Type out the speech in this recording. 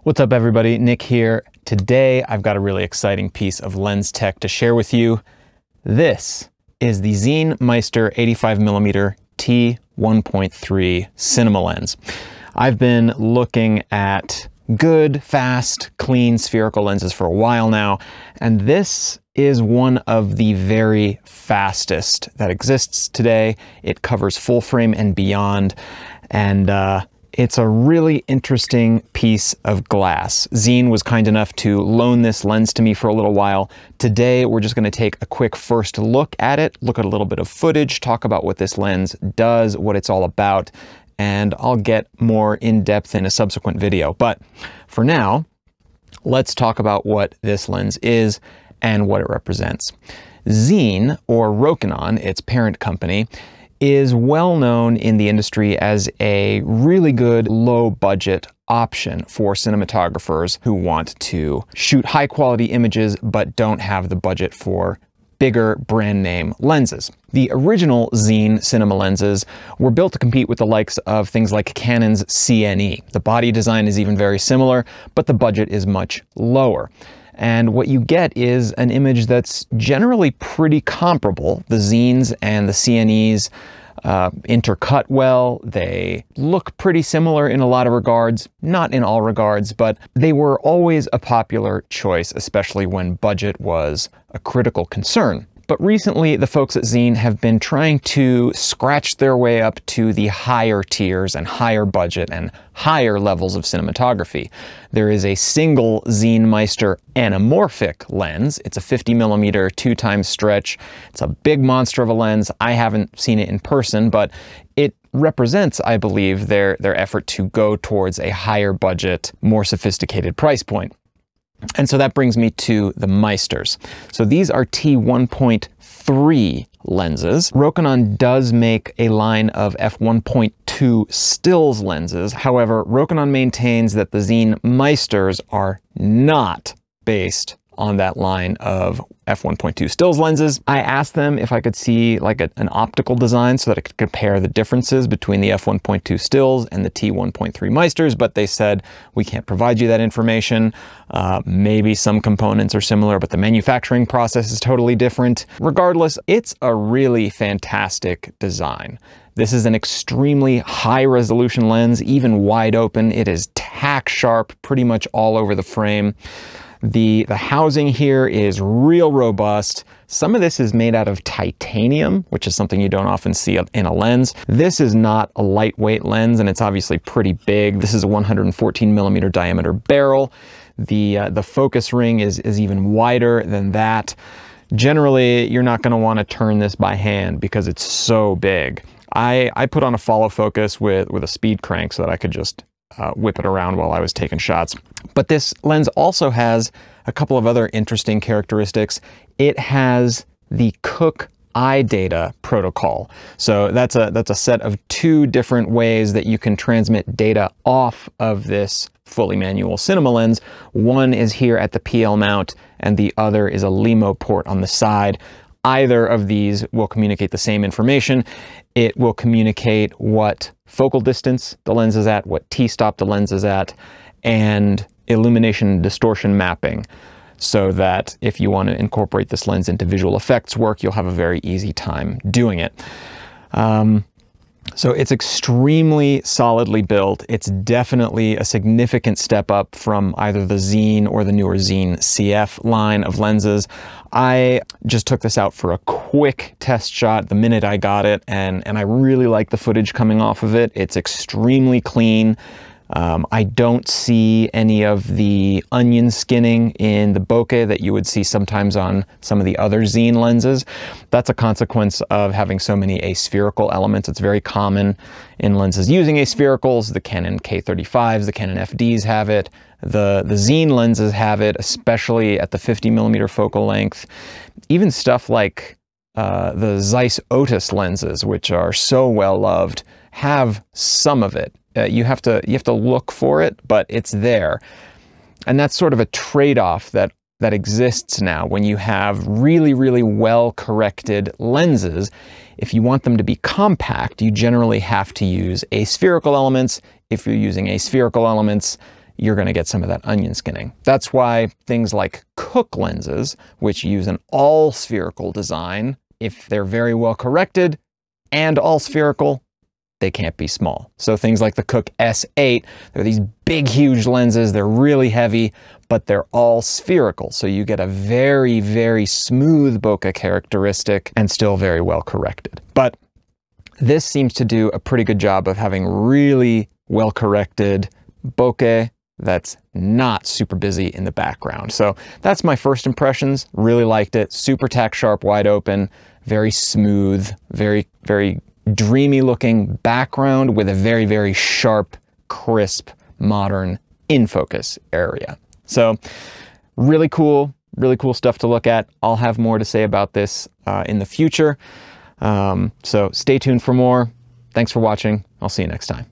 What's up everybody, Nick here. Today I've got a really exciting piece of lens tech to share with you. This is the XEEN Meister 85mm T1.3 cinema lens. I've been looking at good, fast, clean spherical lenses for a while now, and this is one of the very fastest that exists today. It covers full frame and beyond, and it's a really interesting piece of glass. XEEN was kind enough to loan this lens to me for a little while. Today, we're just going to take a quick first look at it, look at a little bit of footage, talk about what this lens does, what it's all about, and I'll get more in depth in a subsequent video. But for now, let's talk about what this lens is and what it represents. XEEN, or Rokinon, its parent company, is well known in the industry as a really good low budget option for cinematographers who want to shoot high quality images but don't have the budget for bigger brand name lenses. The original XEEN cinema lenses were built to compete with the likes of things like Canon's Cine. The body design is even very similar, but the budget is much lower. And what you get is an image that's generally pretty comparable. The XEENs and the CNEs intercut well. They look pretty similar in a lot of regards, not in all regards, but they were always a popular choice, especially when budget was a critical concern. But recently, the folks at XEEN have been trying to scratch their way up to the higher tiers and higher budget and higher levels of cinematography. There is a single XEEN Meister anamorphic lens. It's a 50mm 2x stretch. It's a big monster of a lens. I haven't seen it in person, but it represents, I believe, their effort to go towards a higher budget, more sophisticated price point. And so that brings me to the Meisters. So these are T1.3 lenses. Rokinon does make a line of f1.2 stills lenses. However, Rokinon maintains that the XEEN Meisters are not based on that line of f1.2 stills lenses. I asked them if I could see like an optical design so that I could compare the differences between the f1.2 stills and the T1.3 Meisters, but they said we can't provide you that information. Maybe some components are similar, but the manufacturing process is totally different. Regardless, it's a really fantastic design. This is an extremely high resolution lens, even wide open. It is tack sharp pretty much all over the frame. The housing here is real robust. Some of this is made out of titanium, which is something you don't often see in a lens. This is not a lightweight lens, and it's obviously pretty big. This is a 114mm diameter barrel. The focus ring is even wider than that. Generally, you're not going to want to turn this by hand because it's so big. I put on a follow focus with a speed crank so that I could just whip it around while I was taking shots. But this lens also has a couple of other interesting characteristics. It has the Cook eye data protocol. So that's a set of two different ways that you can transmit data off of this fully manual cinema lens. One is here at the PL mount, and the other is a LEMO port on the side. Either of these will communicate the same information. It will communicate what focal distance the lens is at, what t-stop the lens is at, and illumination and distortion mapping, so that if you want to incorporate this lens into visual effects work, you'll have a very easy time doing it. So it's extremely solidly built. It's definitely a significant step up from either the XEEN or the newer XEEN CF line of lenses. I just took this out for a quick test shot the minute I got it, and I really like the footage coming off of it. It's extremely clean. I don't see any of the onion skinning in the bokeh that you would see sometimes on some of the other XEEN lenses. That's a consequence of having so many aspherical elements. It's very common in lenses using asphericals. The Canon K35s, the Canon FDs have it. The XEEN lenses have it, especially at the 50mm focal length. Even stuff like the Zeiss Otis lenses, which are so well loved, have some of it. You have to look for it, but it's there. And that's sort of a trade-off that exists now when you have really, really well-corrected lenses. If you want them to be compact, you generally have to use aspherical elements. If you're using aspherical elements, you're going to get some of that onion skinning. That's why things like Cooke lenses, which use an all spherical design, if they're very well corrected and all spherical, they can't be small. So things like the Cooke S8, they're these big, huge lenses. They're really heavy, but they're all spherical. So you get a very, very smooth bokeh characteristic and still very well corrected. But this seems to do a pretty good job of having really well corrected bokeh that's not super busy in the background. So that's my first impressions. Really liked it. Super tack sharp, wide open, very smooth, very, very dreamy looking background with a very, very sharp, crisp, modern in focus area. So really cool stuff to look at. I'll have more to say about this in the future. So stay tuned for more. Thanks for watching. I'll see you next time.